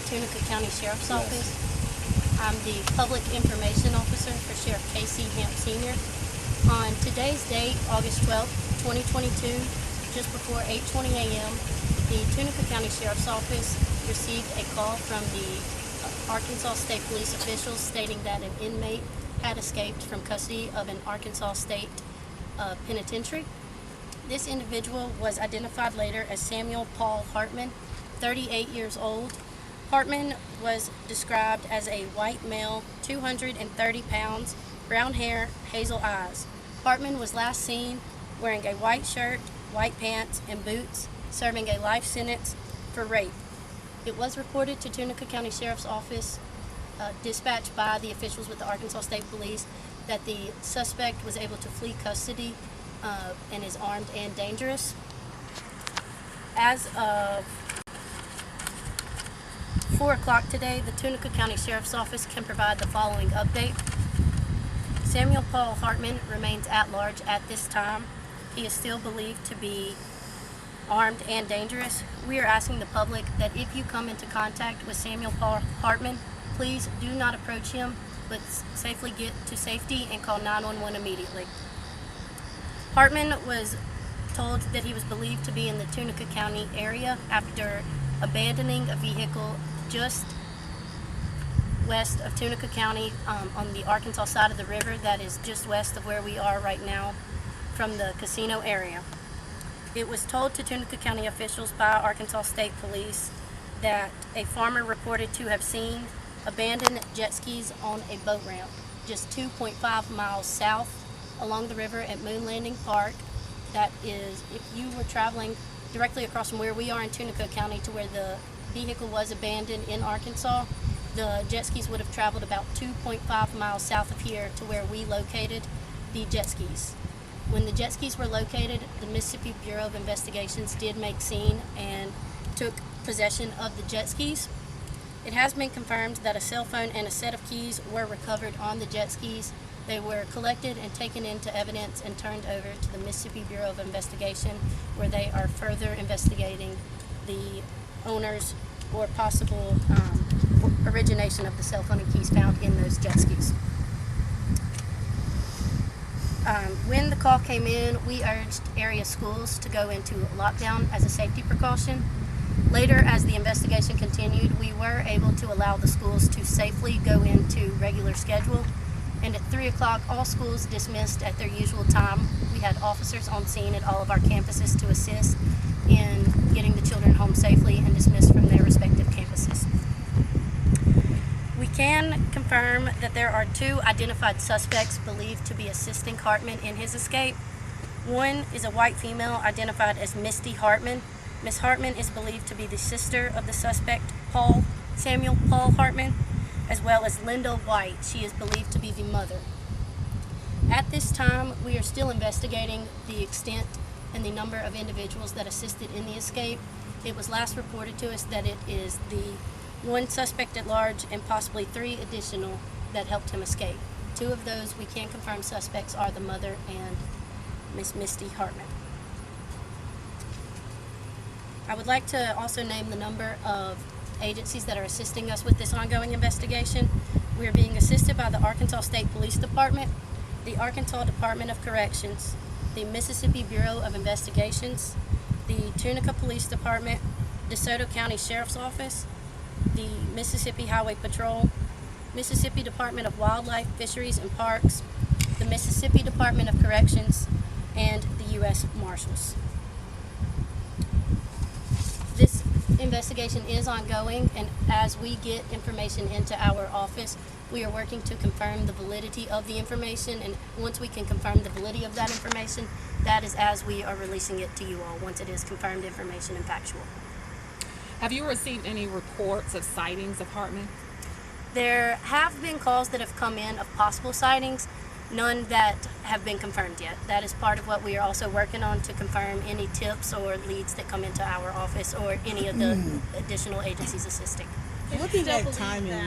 Tunica County Sheriff's Office. I'm the Public Information Officer for Sheriff Casey Hamp Sr. On today's date, August 12th, 2022, just before 8:20 a.m., the Tunica County Sheriff's Office received a call from the Arkansas State Police officials stating that an inmate had escaped from custody of an Arkansas State penitentiary. This individual was identified later as Samuel Paul Hartman, 38 years old. Hartman was described as a white male, 230 pounds, brown hair, hazel eyes. Hartman was last seen wearing a white shirt, white pants, and boots, serving a life sentence for rape. It was reported to Tunica County Sheriff's Office, dispatched by the officials with the Arkansas State Police, that the suspect was able to flee custody and is armed and dangerous. As of 4 o'clock today, the Tunica County Sheriff's Office can provide the following update. Samuel Paul Hartman remains at large at this time. He is still believed to be armed and dangerous. We are asking the public that if you come into contact with Samuel Paul Hartman, please do not approach him, but safely get to safety and call 911 immediately. Hartman was told that he was believed to be in the Tunica County area after abandoning a vehicle just west of Tunica County on the Arkansas side of the river that is just west of where we are right now from the casino area. It was told to Tunica County officials by Arkansas State Police that a farmer reported to have seen abandoned jet skis on a boat ramp just 2.5 miles south along the river at Moon Landing Park. That is, if you were traveling directly across from where we are in Tunica County to where the vehicle was abandoned in Arkansas, the jet skis would have traveled about 2.5 miles south of here to where we located the jet skis. When the jet skis were located, the Mississippi Bureau of Investigations did make scene and took possession of the jet skis. It has been confirmed that a cell phone and a set of keys were recovered on the jet skis. They were collected and taken into evidence and turned over to the Mississippi Bureau of Investigation, where they are further investigating the owners or possible origination of the cell phone and keys found in those jet skis. When the call came in, we urged area schools to go into lockdown as a safety precaution. Later, as the investigation continued, we were able to allow the schools to safely go into regular schedule. And at 3 o'clock, all schools dismissed at their usual time. We had officers on scene at all of our campuses to assist in getting the children home safely and dismissed from their respective campuses. We can confirm that there are 2 identified suspects believed to be assisting Hartman in his escape. One is a white female identified as Misty Hartman. Miss Hartman is believed to be the sister of the suspect, Samuel Paul Hartman, as well as Linda White. She is believed to be the mother. At this time, we are still investigating the extent and the number of individuals that assisted in the escape. It was last reported to us that it is the 1 suspect at large and possibly 3 additional that helped him escape. 2 of those we can confirm suspects are the mother and Miss Misty Hartman. I would like to also name the number of agencies that are assisting us with this ongoing investigation. We are being assisted by the Arkansas State Police Department, the Arkansas Department of Corrections, the Mississippi Bureau of Investigations, the Tunica Police Department, DeSoto County Sheriff's Office, the Mississippi Highway Patrol, Mississippi Department of Wildlife, Fisheries, and Parks, the Mississippi Department of Corrections, and the U.S. Marshals. This investigation is ongoing, and as we get information into our office, we are working to confirm the validity of the information, and once we can confirm the validity of that information, that is as we are releasing it to you all, once it is confirmed information and factual. Have you received any reports of sightings of Hartman? There have been calls that have come in of possible sightings, none that have been confirmed yet. That is part of what we are also working on, to confirm any tips or leads that come into our office or any of the additional agencies assisting. Looking at timing,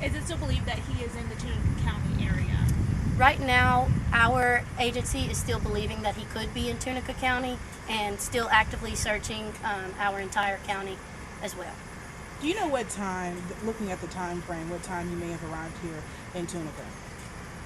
is it still believed that he is in the Tunica County area? Right now, our agency is still believing that he could be in Tunica County and still actively searching our entire county as well. Do you know what time, looking at the time frame, what time he may have arrived here in Tunica?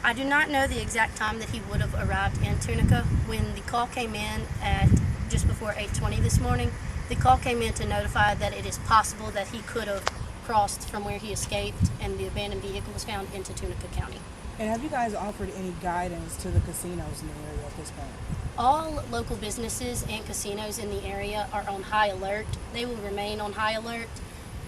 I do not know the exact time that he would have arrived in Tunica. When the call came in at just before 8:20 this morning, the call came in to notify that it is possible that he could have crossed from where he escaped and the abandoned vehicle was found into Tunica County. And have you guys offered any guidance to the casinos in the area at this point? All local businesses and casinos in the area are on high alert. They will remain on high alert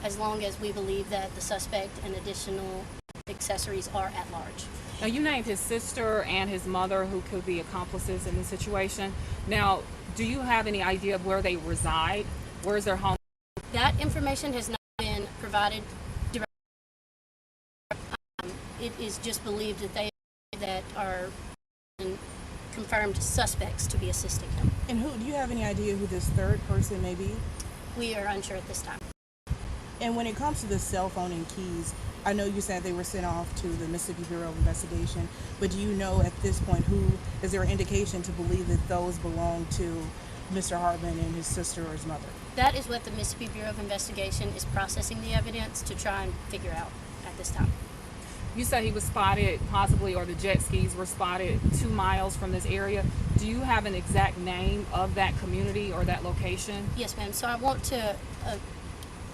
as long as we believe that the suspect and additional accessories are at large. Now, you named his sister and his mother who could be accomplices in this situation. Now, do you have any idea of where they reside? Where's their home? That information has not been provided directly. It is just believed that they that are confirmed suspects to be assisting him. And do you have any idea who this third person may be? We are unsure at this time. And when it comes to the cell phone and keys, I know you said they were sent off to the Mississippi Bureau of Investigation, but do you know at this point is there an indication to believe that those belong to Mr. Hartman and his sister or his mother? That is what the Mississippi Bureau of Investigation is processing the evidence to try and figure out at this time. You said he was spotted possibly, or the jet skis were spotted 2 miles from this area. Do you have an exact name of that community or that location? Yes, ma'am. So I want to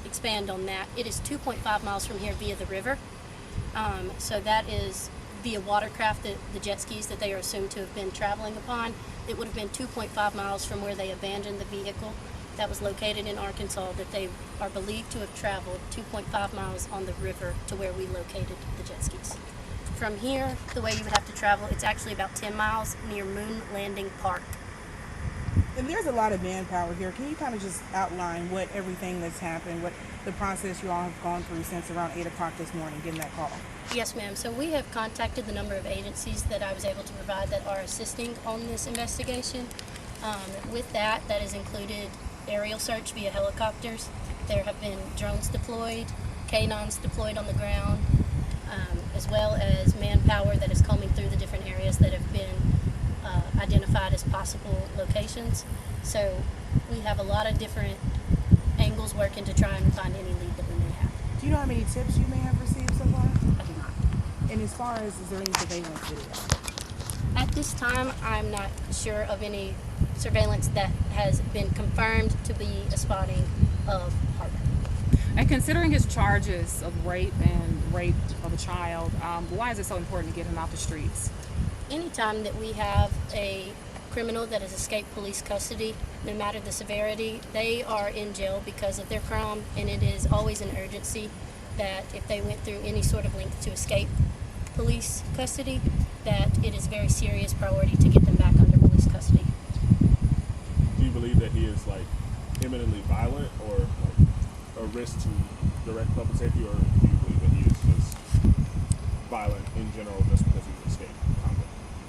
expand on that. It is 2.5 miles from here via the river. So that is via watercraft, the jet skis that they are assumed to have been traveling upon. It would have been 2.5 miles from where they abandoned the vehicle that was located in Arkansas, that they are believed to have traveled 2.5 miles on the river to where we located the jet skis. From here, the way you would have to travel, it's actually about 10 miles near Moon Landing Park. And there's a lot of manpower here. Can you kind of just outline what everything that's happened, what the process you all have gone through since around 8 o'clock this morning, getting that call? Yes, ma'am. So we have contacted the number of agencies that I was able to provide that are assisting on this investigation. With that has included aerial search via helicopters. There have been drones deployed, canines deployed on the ground, as well as manpower that is combing through the different areas that have been identified as possible locations. So we have a lot of different angles working to try and find any lead that we may have. Do you know how many tips you may have received so far? I do not. And as far as, is there any surveillance video? At this time, I'm not sure of any surveillance that has been confirmed to be a spotting of Hartman. And considering his charges of rape of a child, why is it so important to get him off the streets? Anytime that we have a criminal that has escaped police custody, no matter the severity, they are in jail because of their crime, and it is always an urgency that if they went through any sort of length to escape police custody, that it is very serious priority to get them back under police custody. Do you believe that he is imminently violent or a risk to direct public safety, or do you believe that he is just violent in general just because he's escaped convict?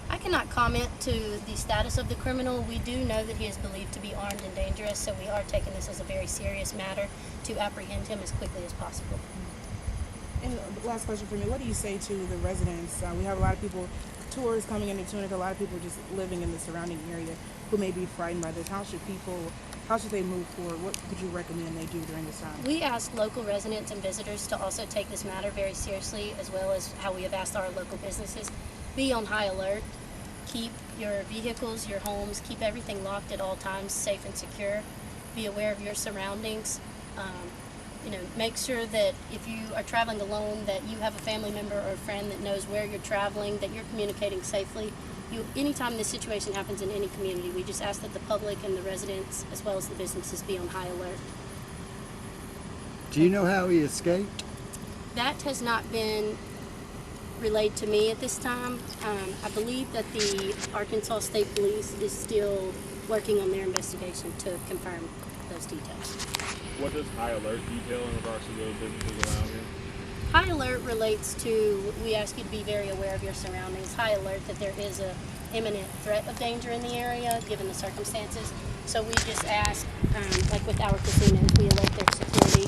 I cannot comment to the status of the criminal. We do know that he is believed to be armed and dangerous, so we are taking this as a very serious matter to apprehend him as quickly as possible. And last question for me, what do you say to the residents? We have a lot of people, tourists coming into Tunica, a lot of people just living in the surrounding area who may be frightened by this. How should they move forward? What would you recommend they do during this time? We ask local residents and visitors to also take this matter very seriously, as well as how we have asked our local businesses. Be on high alert. Keep your vehicles, your homes, keep everything locked at all times, safe and secure. Be aware of your surroundings. Make sure that if you are traveling alone, that you have a family member or a friend that knows where you're traveling, that you're communicating safely. Anytime this situation happens in any community, we just ask that the public and the residents, as well as the businesses, be on high alert. Do you know how he escaped? That has not been relayed to me at this time. I believe that the Arkansas State Police is still working on their investigation to confirm those details. What does high alert detail in regards to the businesses around here? High alert relates to, we ask you to be very aware of your surroundings. High alert that there is a imminent threat of danger in the area given the circumstances. So we just ask, like with our casinos, we alert their security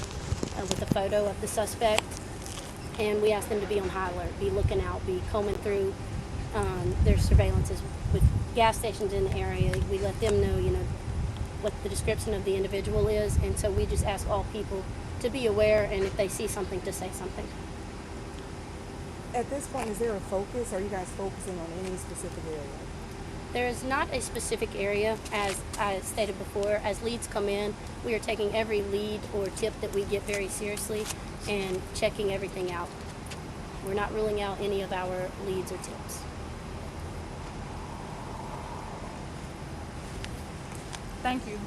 with a photo of the suspect, and we ask them to be on high alert, be looking out, be combing through their surveillances with gas stations in the area. We let them know, what the description of the individual is, and so we just ask all people to be aware, and if they see something, to say something. At this point, is there a focus? Are you guys focusing on any specific area? There is not a specific area, as I stated before. As leads come in, we are taking every lead or tip that we get very seriously and checking everything out. We're not ruling out any of our leads or tips. Thank you.